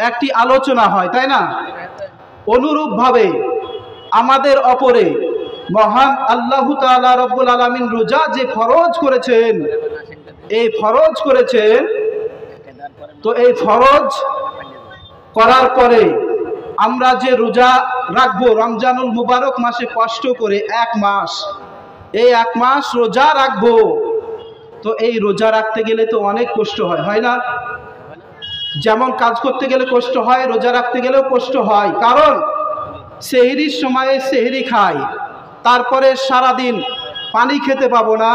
একটি আলোচনা হয়, তাই না? অনুরূপভাবে আমাদের অপরে মহান আল্লাহ তাআলা রব্বুল আলামিন রোজা যে ফরজ করেছেন, এই ফরজ করেছেন, তো এই ফরজ করার পরে আমরা যে রোজা রাখবো রমজানুল মুবারক মাসে কষ্ট করে এক মাস, এই এক মাস রোজা রাখবো, তো এই রোজা রাখতে গেলে তো অনেক কষ্ট হয়, হয় না? যেমন কাজ করতে গেলে কষ্ট হয়, রোজা রাখতে গেলেও কষ্ট হয়। কারণ সেহরির সময়ে সেহরি খাই, তারপরে সারাদিন পানি খেতে পাবো না,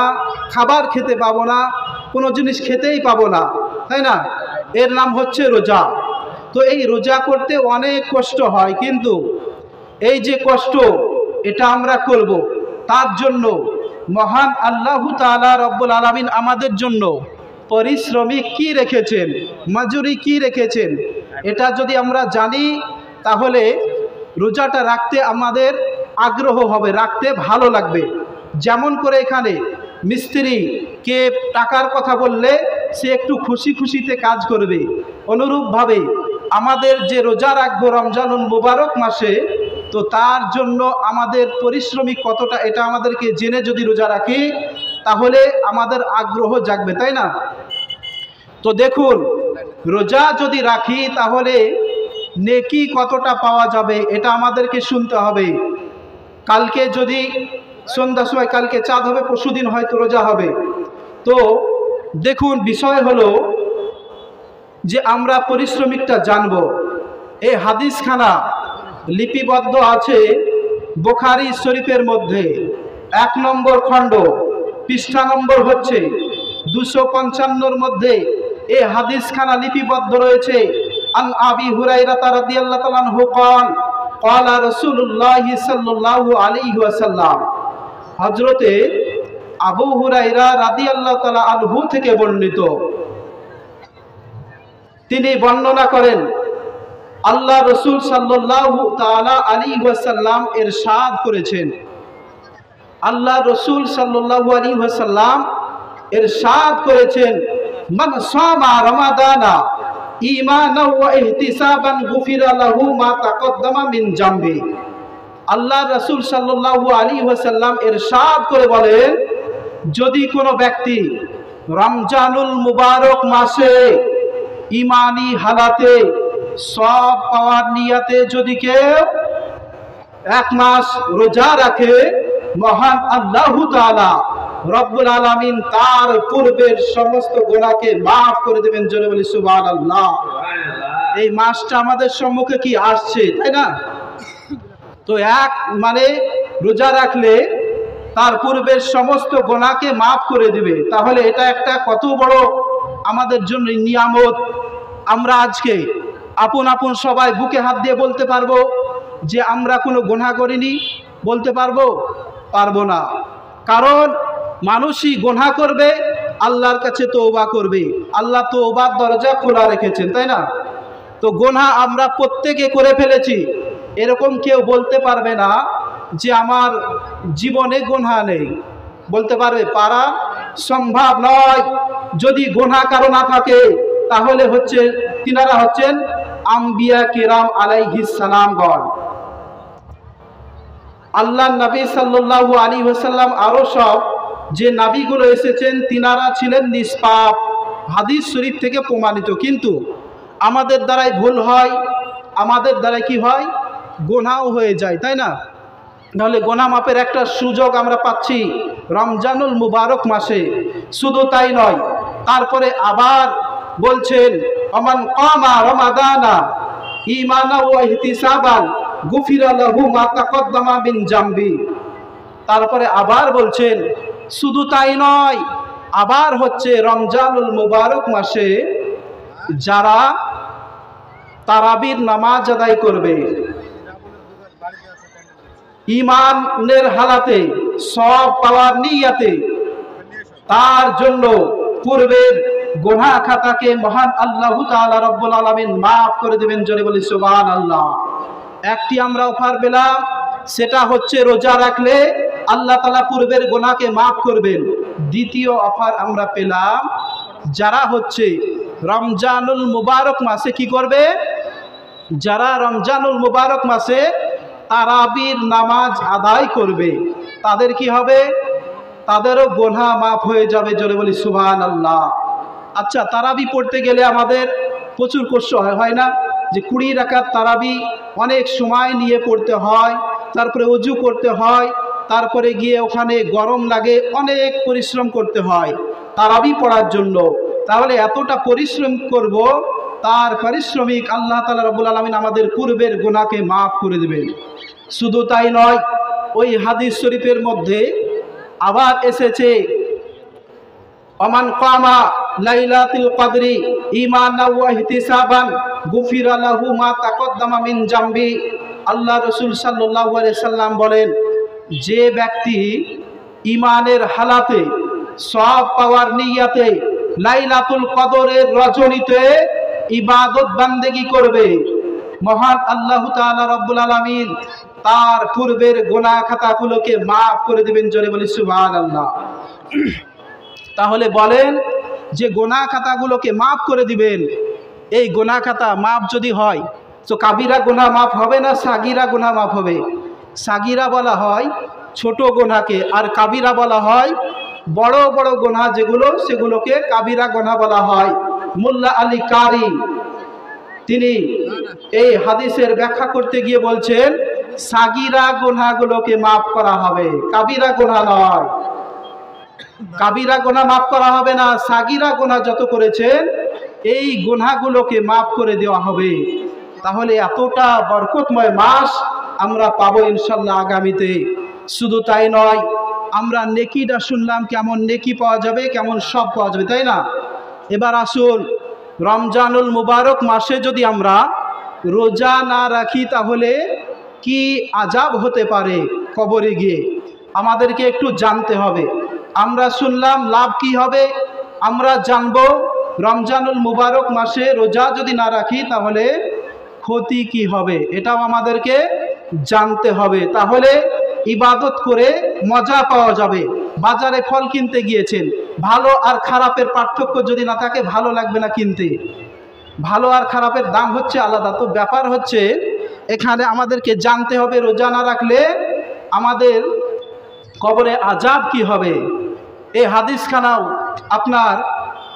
খাবার খেতে পাবো না, কোনো জিনিস খেতেই পাবো না, তাই না? এর নাম হচ্ছে রোজা। তো এই রোজা করতে অনেক কষ্ট হয়, কিন্তু এই যে কষ্ট এটা আমরা করব, তার জন্য মহান আল্লাহ তাআলা রব্বুল আলামিন আমাদের জন্য পারিশ্রমিক কি রেখেছেন, মজুরি কি রেখেছেন, এটা যদি আমরা জানি তাহলে রোজাটা রাখতে আমাদের আগ্রহ হবে, রাখতে ভালো লাগবে। যেমন করে এখানে মিস্ত্রি কে টাকার কথা বললে সে একটু খুশি খুশিতে কাজ করবে, অনুরূপভাবে আমাদের যে রোজা রাখবো রমজানুল মুবারক মাসে, তো তার জন্য আমাদের পরিশ্রমিক কতটা এটা আমাদেরকে জেনে যদি রোজা রাখি তাহলে আমাদের আগ্রহ জাগবে, তাই না? তো দেখুন, রোজা যদি রাখি তাহলে নেকি কতটা পাওয়া যাবে এটা আমাদেরকে শুনতে হবে। কালকে যদি সন্ধ্যার সময়, কালকে চাঁদ হবে, পরশুদিন হয়তো রোজা হবে। তো দেখুন, বিষয় হলো যে আমরা পরিশ্রমিকটা জানব। এই হাদিসখানা লিপিবদ্ধ আছে বুখারী শরীফের মধ্যে 1 নম্বর খণ্ড, পৃষ্ঠা নম্বর হচ্ছে 255 মধ্যে এই হাদিসখানা লিপিবদ্ধ রয়েছে। আন আবি হুরায়রা রাদিয়াল্লাহু তাআলা আনহু قال قال রাসূলুল্লাহ সাল্লাল্লাহু আলাইহি ওয়াসাল্লাম, হযরতে আবু হুরায়রা রাদিয়াল্লাহু তাআলা আনহু থেকে বর্ণিত, তিনি বর্ণনা করেন আল্লাহ রাসূল সাল্লাল্লাহু তাআলা আলাইহি ওয়াসাল্লাম ইরশাদ করেছেন, আল্লাহ রাসূল সাল্লাল্লাহু আলাইহি ওয়াসাল্লাম ইরশাদ করেছেন, মান সামা রমাদানা ঈমানাও ওয়া ইহতিসাবান গুফিরা লাহু মা তাকদ্দামা মিন জামবি। আল্লাহ রাসূল সাল্লাল্লাহু আলাইহি ওয়াসাল্লাম ইরশাদ করে বলেন, যদি কোনো ব্যক্তি রমজানুল মুবারক মাসে ঈমানি হালাতে সব পাওয়ার নিয়তে যদি কেউ এক মাস রোজা রাখে, মহান আল্লাহ তাআলা রব্বুল আলামিন তার পূর্বের সমস্ত গুনাহকে মাফ করে দেবেন। জোরে বলি সুবহানাল্লাহ। এই মাসটা আমাদের সম্মুখে কি আসছে, তাই না? তো এক মানে রোজা রাখলে তার পূর্বের সমস্ত গুনাহকে মাফ করে দিবে, তাহলে এটা একটা কত বড় আমাদের জন্য নিয়ামত। আমরা আজকে আপন আপন সবাই বুকে হাত দিয়ে বলতে পারবো যে আমরা কোনো গুনাহ করিনি? বলতে পারবো? পারবো না। কারণ মানুষই গুনাহ করবে, আল্লাহর কাছে তওবা করবে, আল্লাহ তওবার দরজা খোলা রেখেছেন, তাই না? তো গুনাহ আমরা প্রত্যেকে করে ফেলেছি, এরকম কেউ বলতে পারবে না যে আমার জীবনে গুনাহ নেই। বলতে পারবে? পারা সম্ভব নয়। যদি গুনাহ কারো না থাকে তাহলে হচ্ছে তিনারা হচ্ছেন আম্বিয়া কিরাম আলাইহিস সালামগণ। আল্লাহ নবী সাল্লাল্লাহু আলাইহি ওয়াসাল্লাম আরো সব যে নবীগুলো এসেছেন তিনারা ছিলেন নিষ্পাপ, হাদিস শরীফ থেকে প্রমাণিত। কিন্তু আমাদের দ্বারাই ভুল হয়, আমাদের দ্বারাই কি হয়? গুনাহ হয়ে যায়, তাই না? তাহলে গুনাহ মাপের একটা সুযোগ আমরা পাচ্ছি রমজানুল মুবারক মাসে। শুধু তাই নয়, তারপরে আবার বলছেন আমান কামা রমাদানা ঈমানাও ওয়া ইহতিসাবান গুফিরা লাহু মা তাকদ্দামা মিন জামবি। তারপরে আবার বলছেন শুধু তাই নয়, আবার হচ্ছে রমজানুল মুবারক মাসে যারা তারাবির নামাজ আদায় করবে ঈমানের হালাতে সব পাওয়ার নিয়তে, তার জন্য পূর্বের গুনাহ খাতাকে মহান আল্লাহ তাআলা রব্বুল আলামিন মাফ করে দেবেন। জোরে বলি সুবহানাল্লাহ। একটি আমরা অফার পেলাম, সেটা হচ্ছে রোজা রাখলে আল্লাহ তাআলা পূর্বের গুনাহকে মাফ করবেন। দ্বিতীয় অফার আমরা পেলাম, যারা হচ্ছে রমজানুল মুবারক মাসে কি করবে? যারা রমজানুল মুবারক মাসে তারাবির নামাজ আদায় করবে তাদের কি হবে? তাদেরও গুনাহ মাফ হয়ে যাবে। জোরে বলি সুবহানাল্লাহ। আচ্ছা, তারাবি পড়তে গেলে আমাদের প্রচুর কষ্ট হয় না? যে 20 রাকাত তারাবি অনেক সময় নিয়ে পড়তে হয়, তারপরে ওযু করতে হয়, তারপরে গিয়ে ওখানে গরম লাগে, অনেক পরিশ্রম করতে হয় তারাবি পড়ার জন্য। তাহলে এতটা পরিশ্রম করব, তার পারিশ্রমিক আল্লাহ তাআলা রব্বুল আলামিন আমাদের পূর্বের গুনাহকে মাফ করে দেবেন। শুধু তাই নয়, ওই হাদিস শরীফের মধ্যে আবার এসেছে, ওমান কামা লাইলাতুল কদরি ঈমানান ওয়া ইহতিসাবান গুফিরা লাহু মা তাকদ্দামা মিন জামবি। আল্লাহ রাসূল সাল্লাল্লাহু আলাইহি সাল্লাম বলেন, যে ব্যক্তি ঈমানের হালাতে সওয়াব পাওয়ার নিয়তে লাইলাতুল কদরের রজনীতে ইবাদত বান্দেগি করবে, মহান আল্লাহ তাআলা রব্বুল আলামিন তার পূর্বের গুনাহ খাতাগুলোকে মাফ করে দিবেন। জোরে বলি সুবহানাল্লাহ। তাহলে বলেন যে গুনাহ খাতাগুলোকে মাফ করে দিবেন, এই গুনাহ খাতা মাফ যদি হয় তো কাবিরা গুনাহ মাফ হবে না সাগিরা গুনাহ মাফ হবে? সাগিরা বলা হয় ছোট গুনাহকে, আর কাবিরা বলা হয় বড় বড় গুনাহ যেগুলো, সেগুলোকে কাবিরা গুনাহ বলা হয়। মোল্লা আলী কারি তিনি এই হাদিসের ব্যাখ্যা করতে গিয়ে বলছেন, সাগিরা গুনাহগুলোকে মাফ করা হবে, কাবিরা গুনাহ নয়। কাবিরা গুনাহ মাফ করা হবে না, সাগিরা গুনাহ যত করেছেন এই গুনাহগুলোকে মাফ করে দেওয়া হবে। তাহলে এতটা বরকতময় মাস আমরা পাবো ইনশাআল্লাহ আগামীতে। শুধু তাই নয়, আমরা নেকিটা শুনলাম, কেমন নেকি পাওয়া যাবে, কেমন সব পাওয়া যাবে, তাই না? এবার আসুন, রমজানুল মুবারক মাসে যদি আমরা রোজা না রাখি তাহলে কি আযাব হতে পারে কবরে গিয়ে, আমাদেরকে একটু জানতে হবে। আমরা শুনলাম, লাভ কি হবে আমরা জানবো। রমজানুল মুবারক মাসে রোজা যদি না রাখি তাহলে ক্ষতি কি হবে, এটাও আমাদেরকে জানতে হবে। তাহলে ইবাদত করে মজা পাওয়া যাবে। বাজারে ফল কিনতে গিয়েছেন, ভালো আর খারাপের পার্থক্য যদি না থাকে ভালো লাগবে না কিনতে। ভালো আর খারাপের দাম হচ্ছে আলাদা। তো ব্যাপার হচ্ছে এখানে আমাদেরকে জানতে হবে রোজা না রাখলে আমাদের কবরে আযাব কি হবে। এই হাদিসখানাও আপনার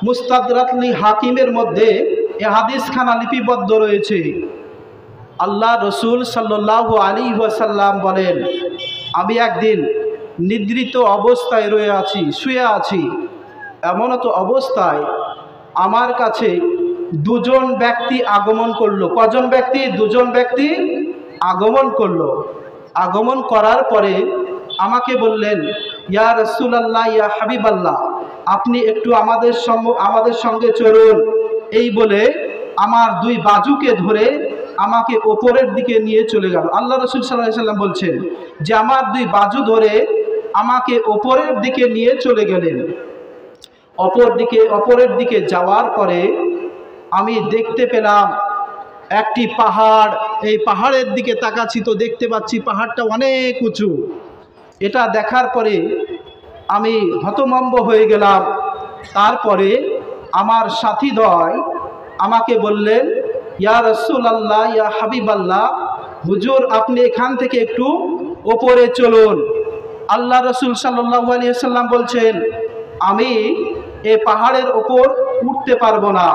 মুস্তাদরাকলি হাকিমের মধ্যে এই হাদিসখানা লিপিবদ্ধ রয়েছে। আল্লাহ রসুল সাল্লাল্লাহু আলাইহি ওয়াসাল্লাম বলেন, আমি একদিন নিদ্রিত অবস্থায় শুয়ে আছি, এমন তো অবস্থায় আমার কাছে দুজন ব্যক্তি আগমন করলো। কজন ব্যক্তি? দুজন ব্যক্তি আগমন করলো। আগমন করার পরে আমাকে বললেন, ইয়া রাসূলুল্লাহ, ইয়া হাবিবাল্লাহ, আপনি একটু আমাদের সঙ্গে চলুন। এই বলে আমার দুই বাজুকে ধরে আমাকে ওপরের দিকে নিয়ে চলে গেল। আল্লাহ রাসূল সাল্লাল্লাহু আলাইহি ওয়াসাল্লাম বলছেন যে আমার দুই বাজু ধরে আমাকে ওপরের দিকে নিয়ে চলে গেলেন। অপরের দিকে যাওয়ার পরে আমি দেখতে পেলাম একটি পাহাড়। এই পাহাড়ের দিকে তাকাচ্ছি তো দেখতে পাচ্ছি পাহাড়টা অনেক উঁচু। এটা দেখার পরে আমি হতভম্ব হয়ে গেলাম। তারপরে আমার সাথীদ্বয় আমাকে বললেন, ইয়া রাসূলুল্লাহ, ইয়া হাবিবাল্লাহ, হুজুর আপনি এখান থেকে একটু ওপরে চলুন। আল্লাহ রাসূল সাল্লাল্লাহু আলাইহি ওয়াসাল্লাম বলছেন, আমি এই পাহাড়ের ওপর উঠতে পারবো না।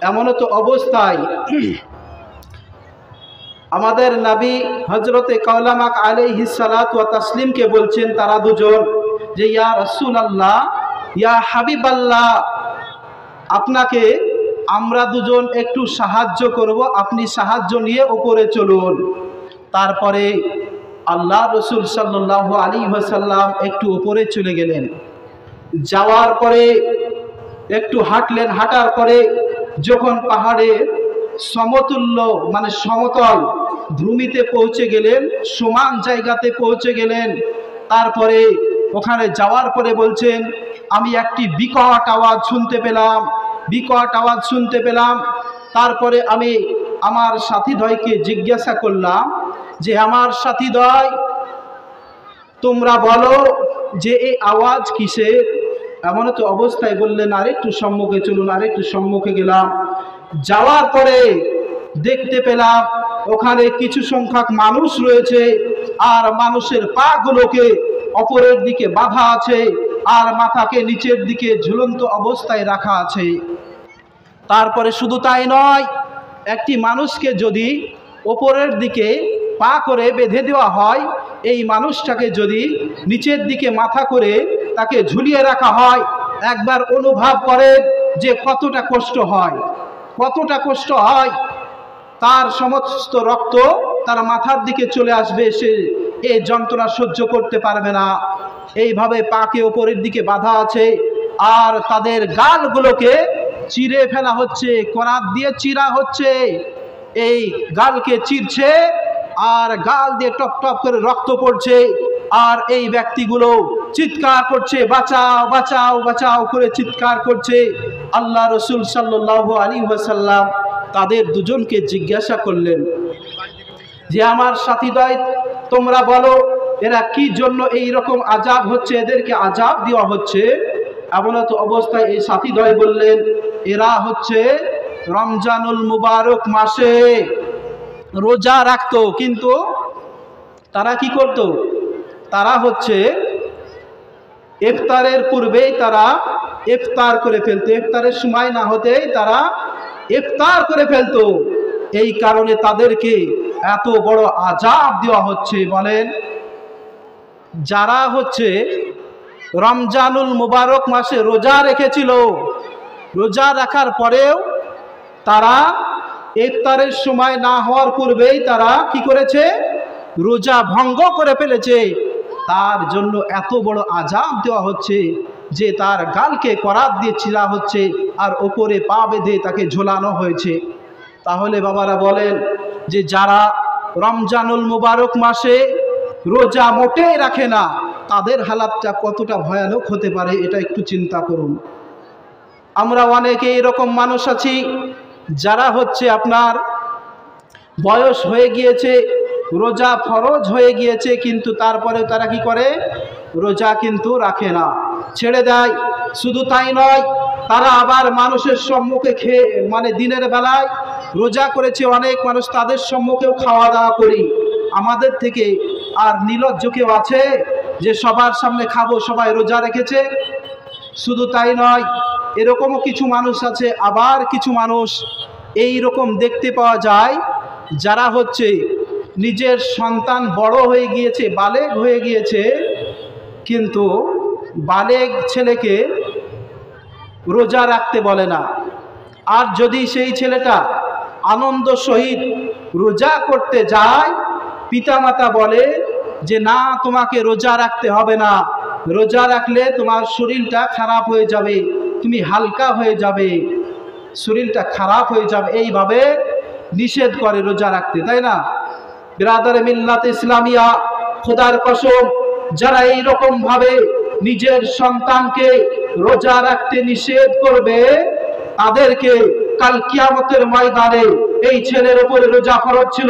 এমন তো অবস্থায় আমাদের নবী হযরতে কাওলামাক আলাইহিস সালাতু ওয়া তাসলিমকে বলছেন তারা দুজন যে, ইয়া রাসূলুল্লাহ, ইয়া হাবিবাল্লাহ, আপনাকে আমরা দুজন একটু সাহায্য করব, আপনি সাহায্য নিয়ে উপরে চলুন। তারপরে আল্লাহ রসুল সাল্লাল্লাহু আলাইহি ওয়াসাল্লাম একটু উপরে চলে গেলেন। যাওয়ার পরে একটু হাঁটলেন। হাঁটার পরে যখন পাহাড়ের সমতুল্য মানে সমতল ভূমিতে পৌঁছে গেলেন, সমান জায়গাতে পৌঁছে গেলেন, তারপরে ওখানে যাওয়ার পরে বলছেন, আমি একটি বিকট আওয়াজ শুনতে পেলাম। তারপরে আমি আমার সাথীদ্বয়কে জিজ্ঞাসা করলাম যে, আমার সাথীদ্বয়, তোমরা বলো যে এই আওয়াজ কিসের? এমন তো অবস্থায় বললেন, আরেকটু সম্মুখে চলুন। আরেকটু সম্মুখে গেলাম। যাওয়ার পরে দেখতে পেলাম ওখানে কিছু সংখ্যক মানুষ রয়েছে, আর মানুষের পা গুলোকে অপরের দিকে বাঁধা আছে, আর মাথাকে নিচের দিকে ঝুলন্ত অবস্থায় রাখা আছে। তারপরে শুধু তাই নয়, একটি মানুষকে যদি ওপরের দিকে পা করে বেঁধে দেওয়া হয়, এই মানুষটাকে যদি নিচের দিকে মাথা করে তাকে ঝুলিয়ে রাখা হয়, একবার অনুভব করে যে কতটা কষ্ট হয়, কতটা কষ্ট হয়। তার সমস্ত রক্ত তার মাথার দিকে চলে আসবে, সে এই যন্ত্রণা সহ্য করতে পারবে না। এইভাবে পাকে ওপরের দিকে বাঁধা আছে, আর তাদের গালগুলোকে চিরে ফেলা হচ্ছে, করাত দিয়ে চিরা হচ্ছে। এই গালকে চিরছে, আর গাল দিয়ে টপ টপ করে রক্ত পড়ছে, আর এই ব্যক্তিগুলো চিৎকার করছে, বাঁচাও বাঁচাও বাঁচাও করে চিৎকার করছে। আল্লাহ রসুল সাল্লাল্লাহু আলাইহি ওয়াসাল্লাম তাদের দুজনকে জিজ্ঞাসা করলেন যে আমার সাথীদ্বয়, তোমরা বলো এরা কি জন্য এই রকম আযাব হচ্ছে, এদেরকে আযাব দেওয়া হচ্ছে? এমনত অবস্থায় এই সাথীদ্বয় বললেন, এরা হচ্ছে রমজানুল মুবারক মাসে রোজা রাখতো, কিন্তু তারা কি করত? তারা হচ্ছে ইফতারের পূর্বেই তারা ইফতার করে ফেলতো, ইফতারের সময় না হতেই তারা ইফতার করে ফেলতো। এই কারণে তাদেরকে এত বড় আযাব দেওয়া হচ্ছে। বলেন, যারা হচ্ছে রমজানুল মুবারক মাসে রোজা রেখেছিল, রোজা রাখার পরেও তারা ইফতারের সময় না হওয়ার পূর্বেই তারা কি করেছে? রোজা ভঙ্গ করে ফেলেছে। তার জন্য এত বড় আযাব দেওয়া হচ্ছে যে তার গালকে করাত দিয়ে চিরা হচ্ছে, আর ওপরে পা বেঁধে তাকে ঝোলানো হয়েছে। তাহলে বাবারা বলেন যে যারা রমজানুল মুবারক মাসে রোজা মোটেই রাখে না, তাদের হালাতটা কতটা ভয়ানক হতে পারে এটা একটু চিন্তা করুন। আমরা অনেকে এরকম মানুষ আছি যারা হচ্ছে আপনার বয়স হয়ে গিয়েছে, রোজা ফরজ হয়ে গিয়েছে, কিন্তু তারপরেও তারা কি করে? রোজা কিন্তু রাখে না, ছেড়ে দেয়। শুধু তাই নয়, তারা আবার মানুষের সম্মুখে মানে দিনের বেলায় রোজা করেছে অনেক মানুষ, তাদের সম্মুখেও খাওয়া দাওয়া করি। আমাদের থেকে আর নির্লজ্জ কেউ আছে যে সবার সামনে খাবো, সবাই রোজা রেখেছে? শুধু তাই নয়, এরকমও কিছু মানুষ আছে, আবার কিছু মানুষ এই রকম দেখতে পাওয়া যায় যারা হচ্ছে নিজের সন্তান বড় হয়ে গিয়েছে, বালেগ হয়ে গিয়েছে, কিন্তু বালেগ ছেলেকে রোজা রাখতে বলে না। আর যদি সেই ছেলেটা আনন্দ সহিত রোজা করতে যায়, পিতামাতা বলে যে না, তোমাকে রোজা রাখতে হবে না, রোজা রাখলে তোমার শরীরটা খারাপ হয়ে যাবে, তুমি হালকা হয়ে যাবে, শরীরটা খারাপ হয়ে যাবে। এইভাবে নিষেধ করে রোজা রাখতে, তাই না? বিরাদারে মিল্লাত ইসলামিয়া, খোদার কসম, যারা এইরকম ভাবে নিজের সন্তানকে রোজা রাখতে নিষেধ করবে, তাদেরকে কাল কিয়ামতের ময়দানে এই ছেলের উপরে রোজা ফরজ ছিল,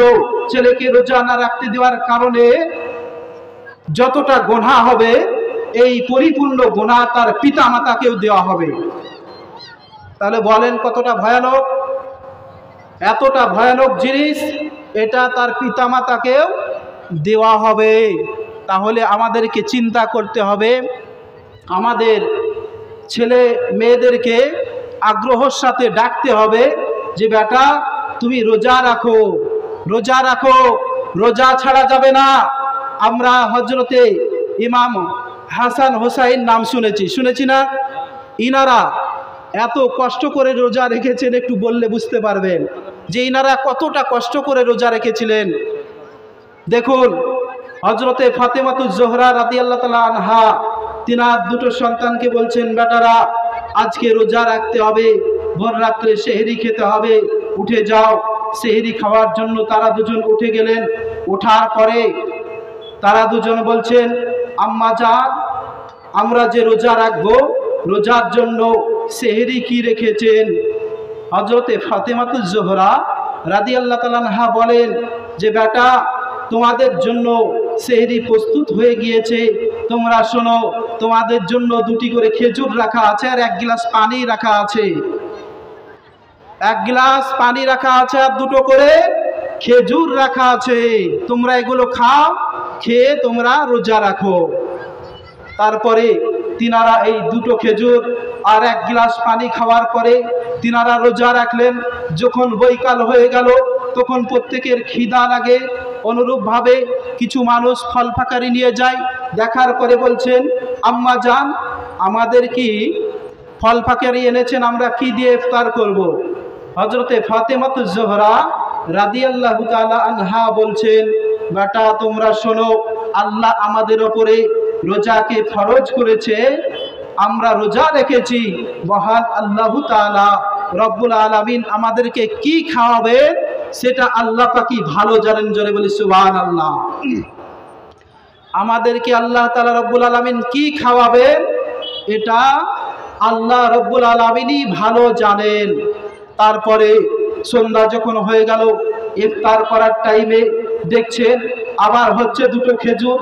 ছেলেকে রোজা না রাখতে দেওয়ার কারণে যতটা গুনাহ হবে, এই পরিপূর্ণ গুনাহ তার পিতা মাতাকেও দেওয়া হবে। তাহলে বলেন কতটা ভয়ানক? এতটা ভয়ানক জিনিস এটা তার পিতা মাতাকেও দেওয়া হবে। তাহলে আমাদেরকে চিন্তা করতে হবে, আমাদের ছেলে মেয়েদেরকে আগ্রহের সাথে ডাকতে হবে যে বেটা তুমি রোজা রাখো, রোজা রাখো, রোজা ছাড়া যাবে না। আমরা হযরতে ইমাম হাসান হোসাইন নাম শুনেছি না? ইনারা এত কষ্ট করে রোজা রেখেছেন, একটু বললে বুঝতে পারবেন যে ইনারা কতটা কষ্ট করে রোজা রেখেছিলেন। দেখুন, হযরতে ফাতেমাতুজ জোহরা রাদিয়াল্লাহু তাআলা আনহা তিনার দুটো সন্তানকে বলছেন, বেটারা আজকে রোজা রাখতে হবে, ভোর রাত্রে সেহরি খেতে হবে, উঠে যাও সেহরি খাওয়ার জন্য। তারা দুজন উঠে গেলেন। ওঠার পরে তারা দুজন বলছেন, আম্মা জান, আমরা যে রোজা রাখবো, রোজার জন্য সেহরি কি রেখেছেন? হযরতে ফাতেমাতুজ জোহরা রাদিয়াল্লাহু তাআলা আনহা বলেন যে বেটা, তোমাদের জন্য সেহরি প্রস্তুত হয়ে গিয়েছে, তোমরা শোনো, তোমাদের জন্য দুটি করে খেজুর রাখা আছে আর এক গ্লাস পানি রাখা আছে। এক গ্লাস পানি রাখা আছে আর দুটো করে খেজুর রাখা আছে, তোমরা এগুলো খাও, খেয়ে তোমরা রোজা রাখো। তারপরে তিনারা এই দুটো খেজুর আর এক গ্লাস পানি খাওয়ার পরে তিনারা রোজা রাখলেন। যখন বৈকাল হয়ে গেল তখন প্রত্যেকের খিদা লাগে। অনুরূপভাবে কিছু মানুষ ফল ফাকারি নিয়ে যায়, দেখার পরে বলছেন, আম্মা জান, আমাদের কি ফল ফাকারি এনেছেন, আমরা কি দিয়ে ইফতার করব? হযরতে ফাতেমাতুজ জোহরা রাদিয়াল্লাহু তাআলা আনহা বলছেন, বেটা তোমরা শোনো, আল্লাহ আমাদের ওপরে রোজাকে ফরজ করেছে, আমরা রোজা রেখেছি, মহান আল্লাহ তাআলা রব্বুল আলামিন আমাদেরকে কি খাওয়াবেন সেটা আল্লাহ পাকই ভালো জানেন। জোরে বলি সুবহানাল্লাহ। আমাদেরকে আল্লাহ তাআলা রব্বুল আলামিন কি খাওয়াবেন এটা আল্লাহ রব্বুল আলামিনই ভালো জানেন। তারপরে সন্ধ্যা যখন হয়ে গেল, ইফতার করার টাইমে দেখছেন আবার হচ্ছে দুটো খেজুর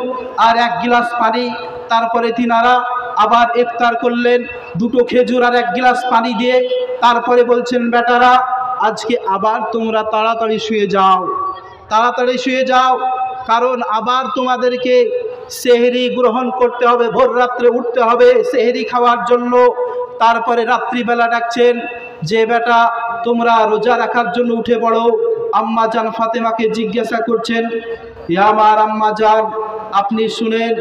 আর এক গ্লাস পানি। তারপরে তিনারা আবার ইফতার করলেন দুটো খেজুর আর এক গ্লাস পানি দিয়ে। তারপরে বলছেন, বেটারা আজকে আবার তোমরা তাড়াতাড়ি শুয়ে যাও, তাড়াতাড়ি শুয়ে যাও, কারণ আবার তোমাদেরকে সেহরি গ্রহণ করতে হবে, ভোর রাত্রে উঠতে হবে সেহরি খাওয়ার জন্য। তারপরে রাত্রিবেলা ডাকছেন যে, বেটা তোমরা রোজা রাখার জন্য উঠে পড়ো। আম্মা জান ফাতেমাকে জিজ্ঞাসা করছেন, ইয়া আমার আম্মা জান, আপনি শুনেন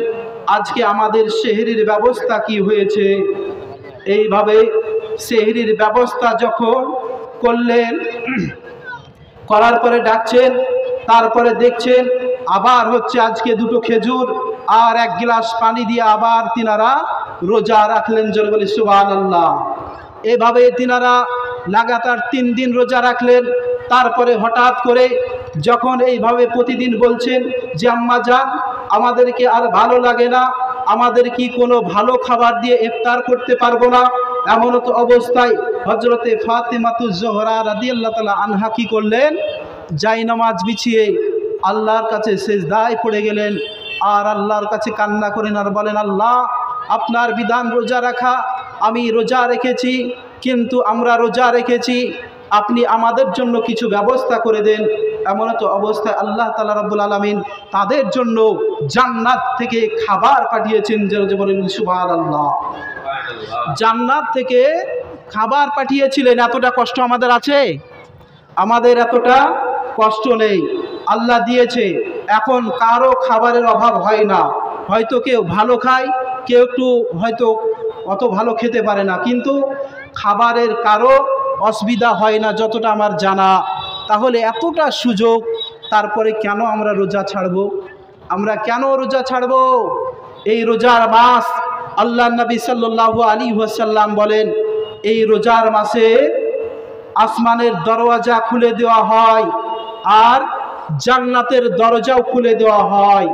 আজকে আমাদের সেহরির ব্যবস্থা কি হয়েছে। এইভাবে সেহরির ব্যবস্থা যখন করলেন, করার পরে ডাকছেন, তারপরে দেখছেন আবার হচ্ছে আজকে দুটো খেজুর আর এক গ্লাস পানি দিয়ে আবার তিনারা রোজা রাখলেন। জোরে বলি সুবহানাল্লাহ। এভাবে তিনারা লাগাতার 3 দিন রোজা রাখলেন। তারপরে হঠাৎ করে যখন এইভাবে প্রতিদিন বলছেন যে, আম্মা জান আমাদেরকে আর ভালো লাগে না, আমাদের কি কোনো ভালো খাবার দিয়ে ইফতার করতে পারবো না, এমন তো অবস্থায় হযরতে ফাতেমাতুজ জোহরা রাদিয়াল্লাহু তাআলা আনহা কি করলেন, জায়নামাজ বিছিয়ে আল্লাহর কাছে সেজদায় পড়ে গেলেন আর আল্লাহর কাছে কান্না করেন আর বলেন, আল্লাহ আপনার বিধান রোজা রাখা, আমি রোজা রেখেছি, কিন্তু আমরা রোজা রেখেছি, আপনি আমাদের জন্য কিছু ব্যবস্থা করে দেন। এমন তো অবস্থায় আল্লাহ তাআলা রব্বুল আলামিন তাদের জন্য জান্নাত থেকে খাবার পাঠিয়েছেন। যে বলেন সুবহানাল্লাহ। জান্নাত থেকে খাবার পাঠিয়েছিলেন। এতটা কষ্ট আমাদের আছে? আমাদের এতটা কষ্ট নেই, আল্লাহ দিয়েছে। এখন কারো খাবারের অভাব হয় না। হয়তো কেউ ভালো খায়, কেউ একটু হয়তো অত ভালো খেতে পারে না, কিন্তু খাবারের কারো অসুবিধা হয় না যতটা আমার জানা। তাহলে এতটা সুযোগ, তারপরে কেন আমরা রোজা ছাড়বো? আমরা কেন রোজা ছাড়বো? এই রোজার মাস, আল্লাহ নবী সাল্লাল্লাহু আলাইহি ওয়াসাল্লাম বলেন, এই রোজার মাসে আসমানের দরওয়াজা খুলে দেওয়া হয় আর জান্নাতের দরজাও খুলে দেওয়া হয়,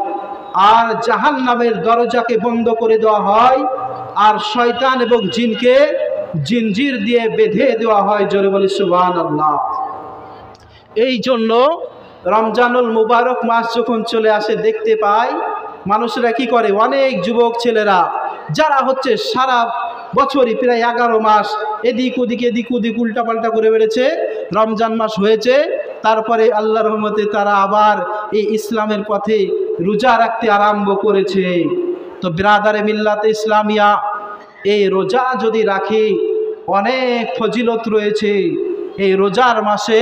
আর জাহান্নামের দরজাকে বন্ধ করে দেওয়া হয়, আর শয়তান এবং জিনকে জিনজির দিয়ে বেঁধে দেওয়া হয়। জোরে বলি সুবহানাল্লাহ। এই জন্য রমজানুল মুবারক মাস যখন চলে আসে, দেখতে পাই মানুষেরা কি করে, অনেক যুবক ছেলেরা যারা হচ্ছে সারা বছরই প্রায় 11 মাস এদিক ওদিক উল্টাপাল্টা করে বেড়েছে, রমজান মাস হয়েছে, তারপরে আল্লাহর রহমতে তারা আবার এই ইসলামের পথে রোজা রাখতে আরম্ভ করেছে। তো বিরাদারে মিল্লাতে ইসলামিয়া, এই রোজা যদি রাখি অনেক ফজিলত রয়েছে। এই রোজার মাসে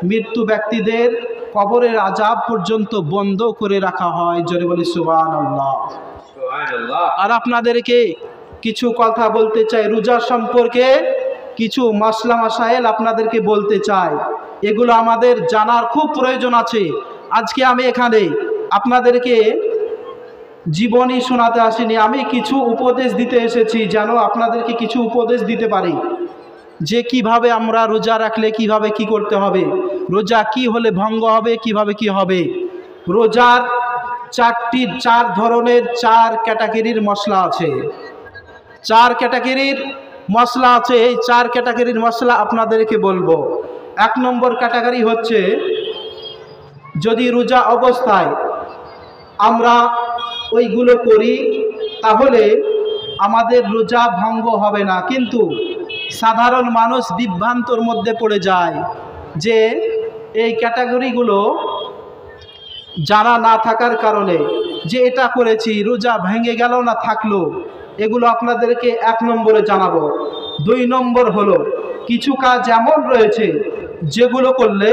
মৃত্যু ব্যক্তিদের কবরের আযাব পর্যন্ত বন্ধ করে রাখা হয়। জোরে বলি সুবহানাল্লাহ। আর আপনাদেরকে কিছু কথা বলতে চাই রোজা সম্পর্কে, কিছু মাসলা মাসাইল আপনাদেরকে বলতে চাই, এগুলো আমাদের জানার খুব প্রয়োজন আছে। আজকে আমি এখানে আপনাদেরকে জীবনী শোনাতে আসিনি, আমি কিছু উপদেশ দিতে এসেছি, যেন আপনাদেরকে কিছু উপদেশ দিতে পারি যে কিভাবে আমরা রোজা রাখলে কিভাবে কি করতে হবে, রোজা কি হলে ভঙ্গ হবে, কিভাবে কি হবে। রোজার 4 ধরনের 4 ক্যাটাগরির মশলা আছে, 4 ক্যাটাগরির মশলা আছে। এই 4 ক্যাটাগরির মশলা আপনাদেরকে বলবো। 1 নম্বর ক্যাটাগরি হচ্ছে, যদি রোজা অবস্থায় আমরা ওইগুলো করি তাহলে আমাদের রোজা ভঙ্গ হবে না, কিন্তু সাধারণ মানুষ বিভ্রান্তর মধ্যে পড়ে যায় যে এই ক্যাটাগরিগুলো জানা না থাকার কারণে যে এটা করেছি রোজা ভেঙে গেল না থাকলো, এগুলো আপনাদেরকে 1 নম্বরে জানাবো। 2 নম্বর হলো কিছু কাজ এমন রয়েছে যেগুলো করলে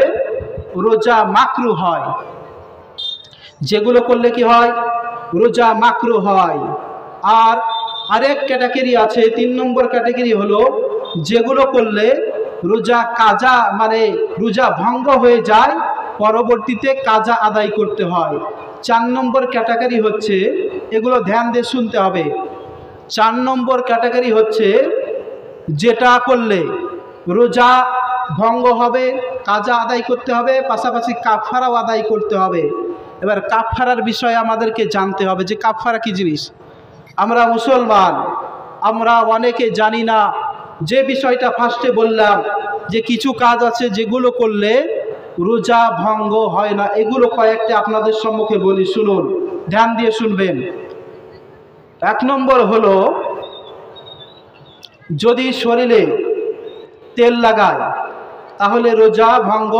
রোজা মাকরু হয়, যেগুলো করলে কি হয়, রোজা মাকরু হয়। আর আরেক ক্যাটাগরি আছে, 3 নম্বর ক্যাটাগরি হলো যেগুলো করলে রোজা কাজা মানে রোজা ভঙ্গ হয়ে যায়, পরবর্তীতে কাজা আদায় করতে হয়। 4 নম্বর ক্যাটাগরি হচ্ছে, এগুলো ধ্যান দিয়ে শুনতে হবে, 4 নম্বর ক্যাটাগরি হচ্ছে যেটা করলে রোজা ভঙ্গ হবে, কাজা আদায় করতে হবে, পাশাপাশি কাফারাও আদায় করতে হবে। এবার কাফারার বিষয়ে আমাদেরকে জানতে হবে যে কাফারা কি জিনিস। আমরা মুসলমান, আমরা অনেকে জানি না যে বিষয়টা ফার্স্টে বললাম যে কিছু কাজ আছে যেগুলো করলে রোজা ভঙ্গ হয় না। এগুলো কয়েকটা আপনাদের সম্মুখে বলি, শুনুন, ধ্যান দিয়ে শুনবেন। 1 নম্বর হলো যদি শরীরে তেল লাগায় তাহলে রোজা ভঙ্গ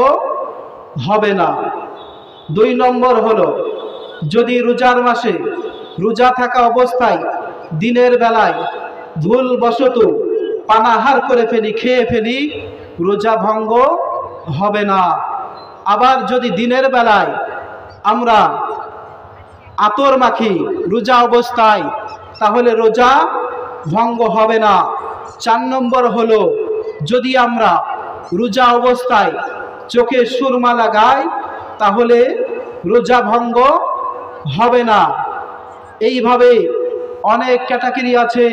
হবে না। 2 নম্বর হলো যদি রোজার মাসে রোজা থাকা অবস্থায় দিনের বেলায় ভুলবশত পানাহার করে ফেলি, খেয়ে ফেলি, রোজা ভঙ্গ হবে না। আবার যদি দিনের বেলায় আমরা আতর মাখি রোজা অবস্থায় তাহলে রোজা ভঙ্গ হবে না। 4 নম্বর হলো যদি আমরা রোজা অবস্থায় চোখে সুরমা লাগাই তাহলে রোজা ভঙ্গ হবে না। এইভাবে অনেক ক্যাটাগরি আছে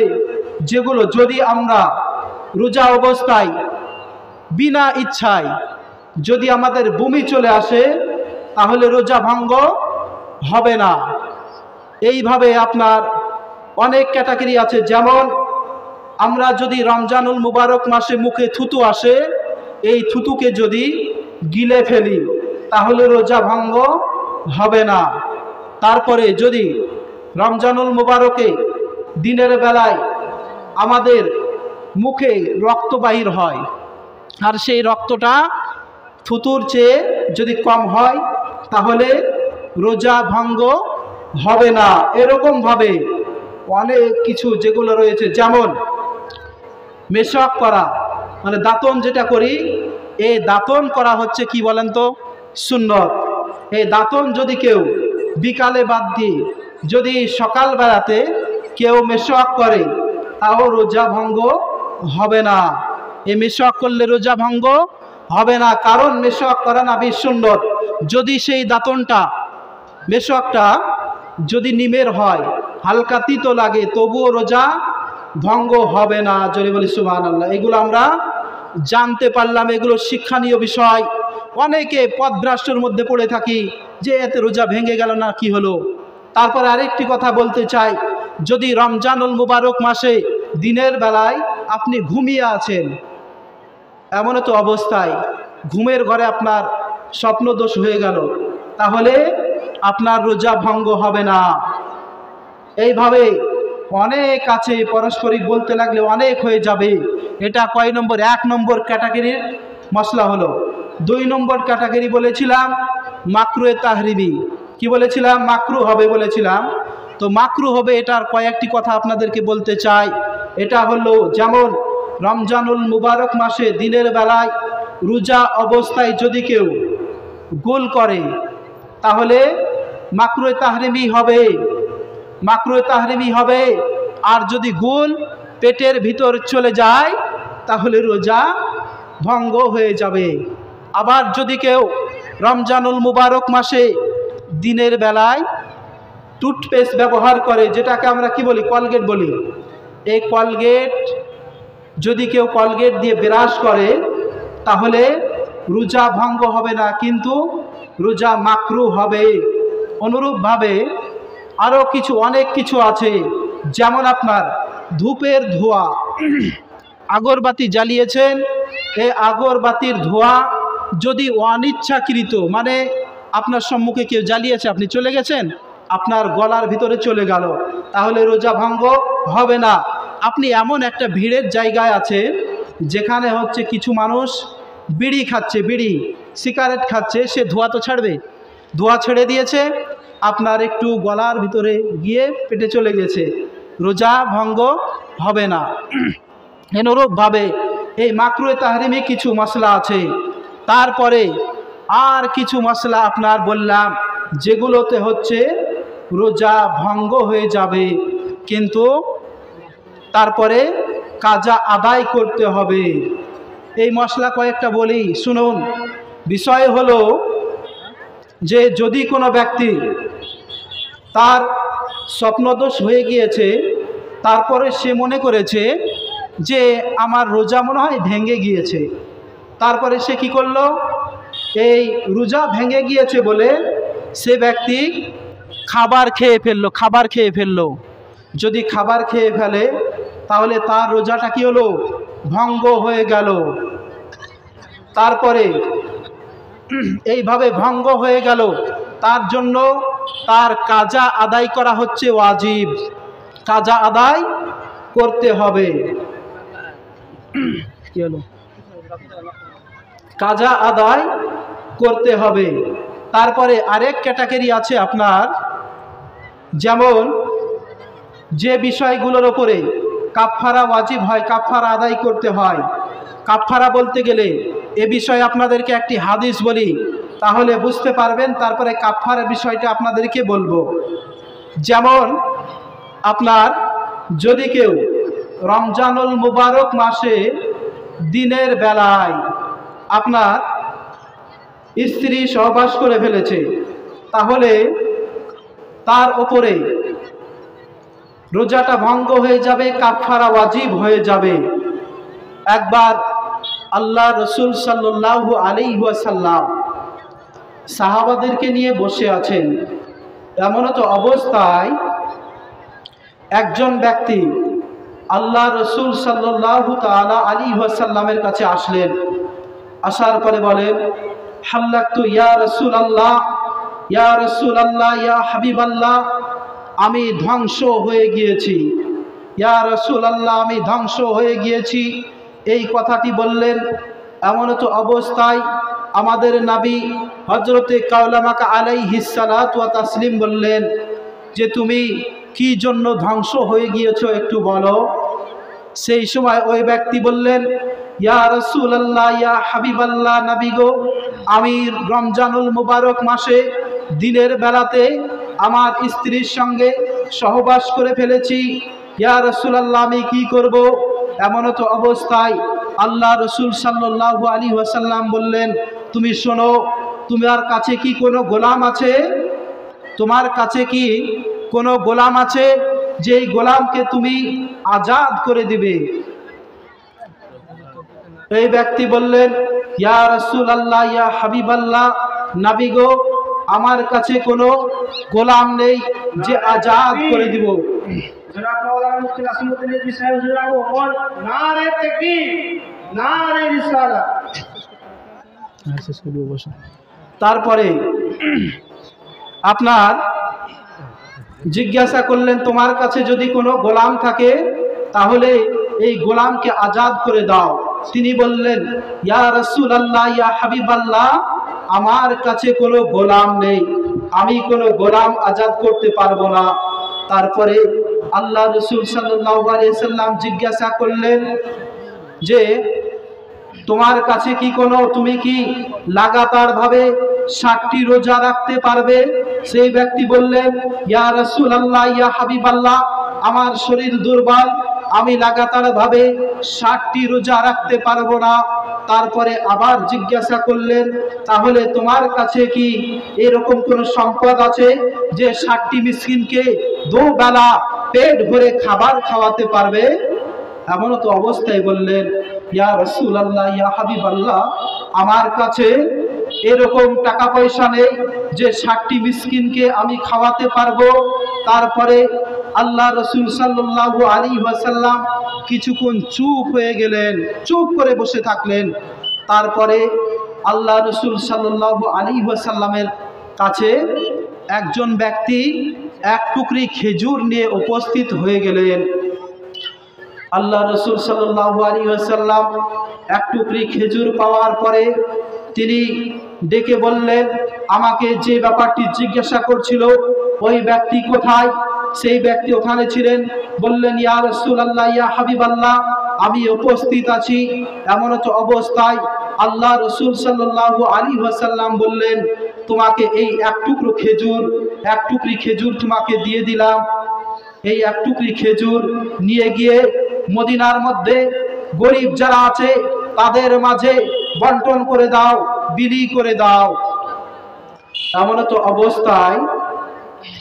যেগুলো যদি আমরা রোজা অবস্থায় বিনা ইচ্ছায় যদি আমাদের বমি চলে আসে তাহলে রোজা ভঙ্গ হবে না। এইভাবে আপনার অনেক ক্যাটাগরি আছে, যেমন আমরা যদি রমজানুল মুবারক মাসে মুখে থুতু আসে, এই থুতুকে যদি গিলে ফেলি তাহলে রোজা ভঙ্গ হবে না। তারপরে যদি রমজানুল মুবারকে দিনের বেলায় আমাদের মুখে রক্ত বাহির হয় আর সেই রক্তটা থুতুর চেয়ে যদি কম হয় তাহলে রোজা ভঙ্গ হবে না। এরকমভাবে অনেক কিছু যেগুলো রয়েছে, যেমন মেশক করা মানে দাঁতন যেটা করি, এই দাঁতন করা হচ্ছে কি বলেন তো, সুন্নত। এই দাঁতন যদি কেউ বিকালে বাদ দিয়ে যদি সকাল বেলাতে কেউ মেশক করে তাও রোজা ভঙ্গ হবে না। এই মেশক করলে রোজা ভঙ্গ হবে না, কারণ মেশক করা নবীর সুন্নত। যদি সেই দাঁতনটা মেশকটা যদি নিমের হয়, হালকা তিতো লাগে, তবুও রোজা ভঙ্গ হবে না। জোরে বলি সুবহানাল্লাহ। এগুলো আমরা জানতে পারলাম, এগুলো শিক্ষণীয় বিষয়। অনেকে পথভ্রষ্টের মধ্যে পড়ে থাকি যে এতে রোজা ভেঙে গেল না, কি হলো। তারপর আরেকটি কথা বলতে চাই, যদি রমজানুল মুবারক মাসে দিনের বেলায় আপনি ঘুমিয়ে আছেন, এমন তো অবস্থায় ঘুমের ঘরে আপনার স্বপ্নদোষ হয়ে গেল, তাহলে আপনার রোজা ভঙ্গ হবে না। এইভাবে অনেক আছে, পারস্পরিক বলতে লাগলে অনেক হয়ে যাবে। এটা কয় নম্বর? 1 নম্বর ক্যাটাগরির মশলা হলো। 2 নম্বর ক্যাটাগরি বলেছিলাম মাকরুয়ে তাহরিমি। কি বলেছিলাম? মাকরু হবে বলেছিলাম। তো মাকরু হবে, এটার কয়েকটি কথা আপনাদেরকে বলতে চাই। এটা হলো যেমন রমজানুল মুবারক মাসে দিনের বেলায় রোজা অবস্থায় যদি কেউ গোল করে তাহলে মাকরুয়ে তাহরিমি হবে, মাকরুয়ে তাহরিমি হবে। আর যদি গোল পেটের ভিতর চলে যায় তাহলে রোজা ভঙ্গ হয়ে যাবে। আবার যদি কেউ রমজানুল মুবারক মাসে দিনের বেলায় টুথপেস্ট ব্যবহার করে, যেটাকে আমরা কি বলি, কলগেট বলি, এই কলগেট যদি কেউ কলগেট দিয়ে ব্রাশ করে তাহলে রোজা ভঙ্গ হবে না, কিন্তু রোজা মাকরু হবে। অনুরূপভাবে আরও কিছু অনেক কিছু আছে, যেমন আপনার ধূপের ধোঁয়া, আগরবাতি জ্বালিয়েছেন, এই আগরবাতির ধোঁয়া যদি অনিচ্ছাকৃত মানে আপনার সম্মুখে কেউ জ্বালিয়েছে, আপনি চলে গেছেন, আপনার গলার ভিতরে চলে গেল, তাহলে রোজা ভঙ্গ হবে না। আপনি এমন একটা ভিড়ের জায়গায় আছেন যেখানে হচ্ছে কিছু মানুষ বিড়ি খাচ্ছে, বিড়ি সিগারেট খাচ্ছে, সে ধোঁয়া তো ছাড়বে, ধোঁয়া ছেড়ে দিয়েছে, আপনার একটু গলার ভিতরে গিয়ে পেটে চলে গেছে, রোজা ভঙ্গ হবে না। অনুরূপভাবে এই মাকরুহে তাহরিমে কিছু মশলা আছে। তারপরে আর কিছু মশলা আপনার বললাম যেগুলোতে হচ্ছে রোজা ভঙ্গ হয়ে যাবে, কিন্তু তারপরে কাজা আদায় করতে হবে। এই মশলা কয়েকটা বলি, শুনুন। বিষয় হলো যে যদি কোনো ব্যক্তি তার স্বপ্নদোষ হয়ে গিয়েছে, তারপরে সে মনে করেছে যে আমার রোজা মনে হয় ভেঙে গিয়েছে, তারপরে সে কি করলো, এই রোজা ভেঙে গিয়েছে বলে সে ব্যক্তি খাবার খেয়ে ফেললো। যদি খাবার খেয়ে ফেলে তাহলে তার রোজাটা কি হলো, ভঙ্গ হয়ে গেল। তারপরে এইভাবে ভঙ্গ হয়ে গেল, তার জন্য তার কাজা আদায় করা হচ্ছে ওয়াজিব, কাজা আদায় করতে হবে। কি হলো, কাজা আদায় করতে হবে। তারপরে আরেক ক্যাটাগরি আছে আপনার, যেমন যে বিষয়গুলোর ওপরে কাফফারা ওয়াজিব হয়, কাফফারা আদায় করতে হয়। কাফফারা বলতে গেলে এ বিষয়ে আপনাদেরকে একটি হাদিস বলি, তাহলে বুঝতে পারবেন। তারপরে কাফফারার বিষয়টা আপনাদেরকে বলবো। যেমন আপনার যদি কেউ রমজানুল মুবারক মাসে দিনের বেলায় আপনার স্ত্রী সহবাস করে ফেলেছে, তাহলে তার ওপরে রোজাটা ভঙ্গ হয়ে যাবে, কাফফারা ওয়াজিব হয়ে যাবে। একবার আল্লাহ রসুল সাল্লাল্লাহু আলাইহি ওয়াসাল্লাম সাহাবাদেরকে নিয়ে বসে আছেন, এমন তো অবস্থায় একজন ব্যক্তি আল্লাহ রসুল সাল্লাল্লাহু তাআলা আলাইহি ওয়াসাল্লামের কাছে আসলেন। আসার পরে বলেন, হাল্লাকতু ইয়া রাসূলুল্লাহ, ইয়া রাসূলুল্লাহ, ইয়া হাবিবাল্লাহ, আমি ধ্বংস হয়ে গিয়েছি, ইয়া রাসূলুল্লাহ, আমি ধ্বংস হয়ে গিয়েছি। এই কথাটি বললেন। এমন তো অবস্থায় আমাদের নবী হযরতে কাউলামাকা আলাইহিস সালাতু ওয়া তাসলিম বললেন যে তুমি কি জন্য ধ্বংস হয়ে গিয়েছো একটু বলো। সেই সময় ওই ব্যক্তি বললেন, ইয়া রাসূলুল্লাহ, ইয়া হাবিবাল্লাহ, নবী গো, আমি রমজানুল মুবারক মাসে দিনের বেলাতে আমার স্ত্রীর সঙ্গে সহবাস করে ফেলেছি। ইয়া রাসূলুল্লাহ, আমি কি করব? এমন তো অবস্থায় আল্লাহ রসুল সাল্লাল্লাহু আলাইহি ওয়াসাল্লাম বললেন, তুমি শোনো, তোমার কাছে কি কোনো গোলাম আছে? তোমার কাছে কি কোনো গোলাম আছে যেই গোলামকে তুমি আজাদ করে দিবে? এই ব্যক্তি বললেন, ইয়া রাসূলুল্লাহ, ইয়া হাবিবাল্লাহ, নবী গো, আমার কাছে কোনো গোলাম নেই যে আজাদ করে দিব। তারপরে আপনার জিজ্ঞাসা করলেন, তোমার কাছে যদি কোনো গোলাম থাকে তাহলে এই গোলামকে আজাদ করে দাও। তিনি বললেন, ইয়া রাসূলুল্লাহ, ইয়া হাবিবাল্লাহ, আমার কাছে কোনো গোলাম নেই, আমি কোনো গোলাম আজাদ করতে পারবো না। তারপরে আল্লাহ রসুল সাল্লাল্লাহু আলাইহি সাল্লাম জিজ্ঞাসা করলেন যে তোমার কাছে কি কোনো, তুমি কি লাগাতার ভাবে 60টি রোজা রাখতে পারবে? সেই ব্যক্তি বললেন, ইয়া রাসূলুল্লাহ, ইয়া হাবিবাল্লাহ, আমার শরীর দুর্বল, আমি লাগাতার ভাবে 60টি রোজা রাখতে পারবো না। তারপরে আবার জিজ্ঞাসা করলেন, তাহলে তোমার কাছে কি এরকম কোনো সম্পদ আছে যে 60টি মিসকিনকে দুবেলা পেট ভরে খাবার খাওয়াতে পারবে? এমন তো অবস্থায় বললেন, ইয়া রাসূলুল্লাহ, ইয়া হাবিবাল্লাহ, আমার কাছে এরকম টাকা পয়সা নেই যে 60টি মিসকিনকে আমি খাওয়াতে পারবো। তারপরে আল্লাহ রসুল সাল্লাল্লাহু আলাইহি ওয়াসাল্লাম কিছুক্ষণ চুপ হয়ে গেলেন, চুপ করে বসে থাকলেন। তারপরে আল্লাহ রসুল সাল্লাল্লাহু আলাইহি ওয়াসাল্লামের কাছে একজন ব্যক্তি এক টুকরি খেজুর নিয়ে উপস্থিত হয়ে গেলেন। আল্লাহ রসুল সাল্লাল্লাহু আলাইহি ওয়াসাল্লাম এক টুকরি খেজুর পাওয়ার পরে তিনি ডেকে বললেন, আমাকে যে ব্যাপারটি জিজ্ঞাসা করছিল ওই ব্যক্তি কোথায়? সেই ব্যক্তি ওখানে ছিলেন। বললেন, ইয়া রাসূলুল্লাহ, ইয়া হাবিবাল্লাহ, আমি উপস্থিত আছি। এমন তো অবস্থায় আল্লাহ রসুল সাল্লাল্লাহু আলাইহি ওয়াসাল্লাম বললেন, তোমাকে এই এক টুকরি খেজুর তোমাকে দিয়ে দিলাম। এই এক টুকরি খেজুর নিয়ে গিয়ে মদিনার মধ্যে গরিব যারা আছে তাদের মাঝে বন্টন করে দাও, বিলি করে দাও। এমন তো অবস্থায়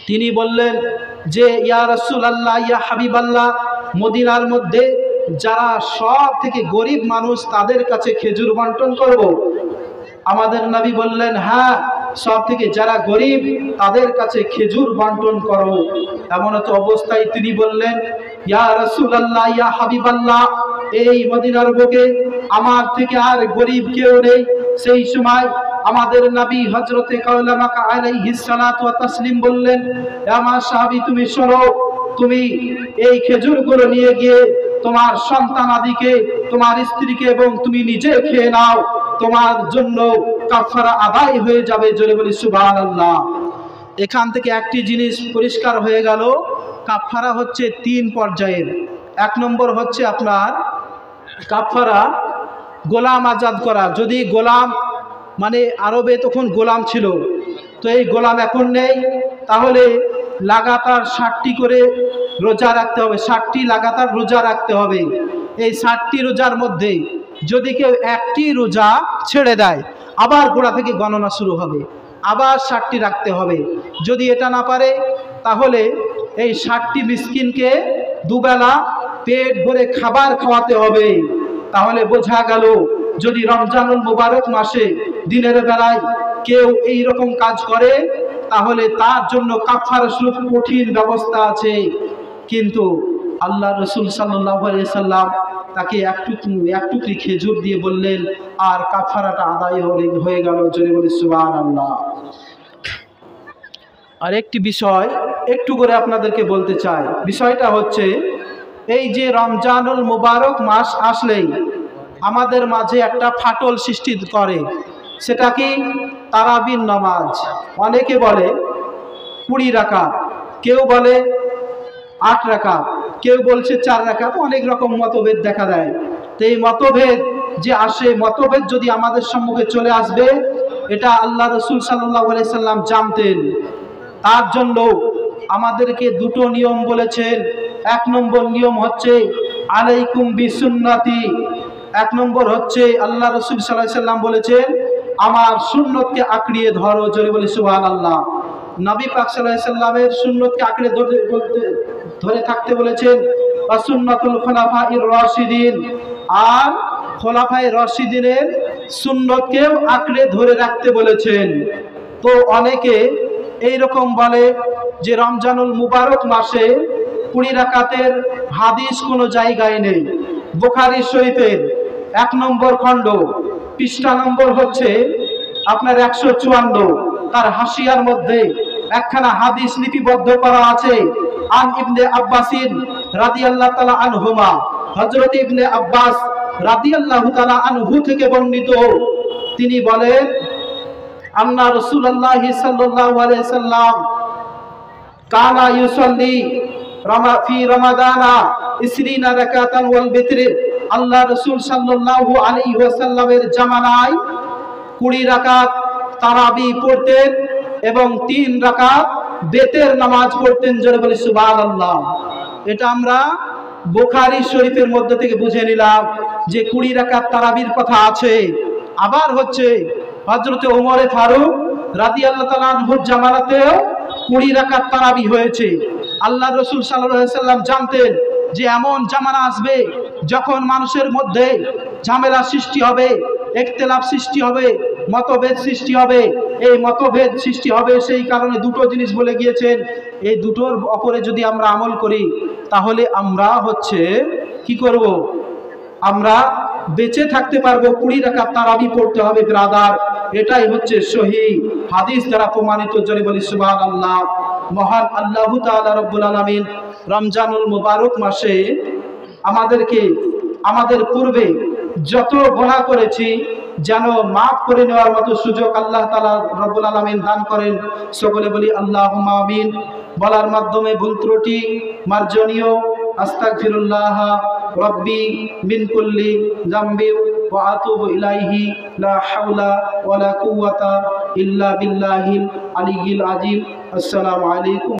তিনি বললেন যে, ইয়া রাসূলুল্লাহ, ইয়া হাবিবাল্লাহ, মদিনার মধ্যে যারা সব থেকে গরিব মানুষ তাদের কাছে খেজুর বন্টন করব? আমাদের নবী বললেন, হ্যাঁ, সব থেকে যারা গরিব তাদের কাছে খেজুর বন্টন করো। এমন তো অবস্থায় তিনি বললেন, ইয়া রাসূলুল্লাহ, ইয়া হাবিবাল্লাহ, এই মদিনার বুকে আমার থেকে আর গরিব কেউ নেই। সেই সময় আমাদের নবী হযরতে কাউলামা আলাইহিস সালাতু ওয়া তাসলিম বললেন, আমার সাহাবী, তুমি শোনো, তুমি এই খেজুরগুলো নিয়ে গিয়ে তোমার সন্তানাদিকে, তোমার স্ত্রীকে এবং তুমি নিজে খেয়ে নাও, তোমার জন্য কাফারা আদায় হয়ে যাবে। জোরে বলি সুবহানাল্লাহ। এখান থেকে একটি জিনিস পরিষ্কার হয়ে গেল, কাফারা হচ্ছে 3 পর্যায়ের। 1 নম্বর হচ্ছে আপনার কাফারা গোলাম আজাদ করা। যদি গোলাম, মানে আরবে তখন গোলাম ছিল, তো এই গোলাম এখন নেই, তাহলে লাগাতার 60টি করে রোজা রাখতে হবে। 60টি লাগাতার রোজা রাখতে হবে। এই 60টি রোজার মধ্যে যদি কেউ একটি রোজা ছেড়ে দেয়, আবার গোড়া থেকে গণনা শুরু হবে, আবার 60টি রাখতে হবে। যদি এটা না পারে, তাহলে এই 60টি মিসকিনকে দুবেলা পেট ভরে খাবার খাওয়াতে হবে। তাহলে বোঝা গেল, যদি রমজানুল মুবারক মাসে দিনের বেলায় কেউ এই রকম কাজ করে, তাহলে তার জন্য কাফারা স্বরূপ কঠিন ব্যবস্থা আছে। কিন্তু আল্লাহ রসুল সাল্লাল্লাহু আলাইহি সাল্লাম তাকে এক টুকরি খেজুর দিয়ে বললেন, আর কাফারাটা আদায় হয়ে গেল। জোরে বলি সুবহানাল্লাহ। আর একটি বিষয় একটু করে আপনাদেরকে বলতে চাই। বিষয়টা হচ্ছে, এই যে রমজানুল মুবারক মাস আসলেই আমাদের মাঝে একটা ফাটল সৃষ্টি করে, সেটা কি? তারাবির নামাজ। অনেকে বলে 20 রাকাত, কেউ বলে 8 রাকাত, কেউ বলছে 4 রাকাত, অনেক রকম মতভেদ দেখা দেয়। তো এই মতভেদ যে আসে, মতভেদ যদি আমাদের সম্মুখে চলে আসবে, এটা আল্লাহ রসুল সাল্লাল্লাহু আলাইহি সাল্লাম জানতেন। তার জন্য আমাদেরকে 2টো নিয়ম বলেছেন। 1 নম্বর নিয়ম হচ্ছে আলাইকুম বিসুন্নতি। 1 নম্বর হচ্ছে আল্লাহ রসুল সাল্লাল্লাহু আলাইহি সাল্লাম বলেছেন, আমার সুন্নতকে আঁকড়িয়ে ধরো। জোরে বলি সুবহানাল্লাহ। নবী পাক সাল্লাল্লাহু আলাইহি সাল্লামের সুন্নতকে আঁকড়ে ধরে থাকতে বলেছেন। সুন্নাতুল খুলাফায়ে রাশিদিন, আর খোলাফায়ে রাশিদিনের সুন্নতকেও আঁকড়ে ধরে রাখতে বলেছেন। তো অনেকে এই রকম বলে যে রমজানুল মুবারক মাসে 20 রাকাতের হাদিস কোনো জায়গায় নেই। বুখারী শরীফের 1 নম্বর খণ্ড, পৃষ্ঠা নম্বর হচ্ছে আপনার 154, তার হাসিয়ার মধ্যে একখানা হাদিস লিপিবদ্ধ করা আছে। আন ইবনে আব্বাসিন রাদিয়াল্লাহু তাআলা আনহুমা, হযরত ইবনে আব্বাস রাদিয়াল্লাহু তাআলা আনহু থেকে বর্ণিত, তিনি বলেন, আন্না রাসূলুল্লাহ সাল্লাল্লাহু আলাইহি সাল্লাম কানা ইউসাল্লি ফি রমাদানা 20 রাকাতান ওয়াল বিত্র। আল্লাহ রাসূল সাল্লাল্লাহু আলাইহি ওয়াসাল্লামের জামানায় 20 রাকাত তারাবি পড়তেন এবং 3 রাকাত বেতের নামাজ পড়তেন। জোরে বলি সুবহানাল্লাহ। এটা আমরা বুখারী শরীফের মধ্যে থেকে বুঝে নিলাম যে 20 রাকাত তারাবির কথা আছে। আবার হচ্ছে হযরত ওমর ফারুক রাদিয়াল্লাহু তাআলা আনহুর জামানাতেও 20 রাকাত তারাবি হয়েছে। আল্লাহ রাসূল সাল্লাল্লাহু আলাইহি সাল্লাম জানতেন যে এমন জামানা আসবে যখন মানুষের মধ্যে ঝামেলা সৃষ্টি হবে, ইখতিলাফ সৃষ্টি হবে, মতভেদ সৃষ্টি হবে। এই মতভেদ সৃষ্টি হবে, সেই কারণে 2টো জিনিস বলে গিয়েছেন। এই 2টোর উপরে যদি আমরা আমল করি, তাহলে আমরা হচ্ছে কি করব? আমরা বেঁচে থাকতে পারবো। 20 রাকাত তারাবি পড়তে হবে ব্রাদার, এটাই হচ্ছে সহিহ হাদিস দ্বারা প্রমাণিত। জোরে বলি সুবহানাল্লাহ। মহান আল্লাহ তাআলা রব্বুল আলামিন রমজানুল মুবারক মাসে আমাদেরকে আমাদের পূর্বে যত গুনাহ করেছি যেন মাফ করে নেওয়ার মতো সুযোগ আল্লাহ তাআলা রব্বুল আলামিন দান করেন। সকলে বলি আল্লাহুম্মা আমিন। বলার মাধ্যমে ভুল ত্রুটি মার্জনীয় আস্তাগফিরুল্লাহ রব্বি মিন কুল্লি যামবি ওয়া আতুবু ইলাইহি লা হাওলা ওয়ালা কুওয়াতা ইল্লা বিল্লাহিল আলিয়্যিল আযীম। আসসালামু আলাইকুম।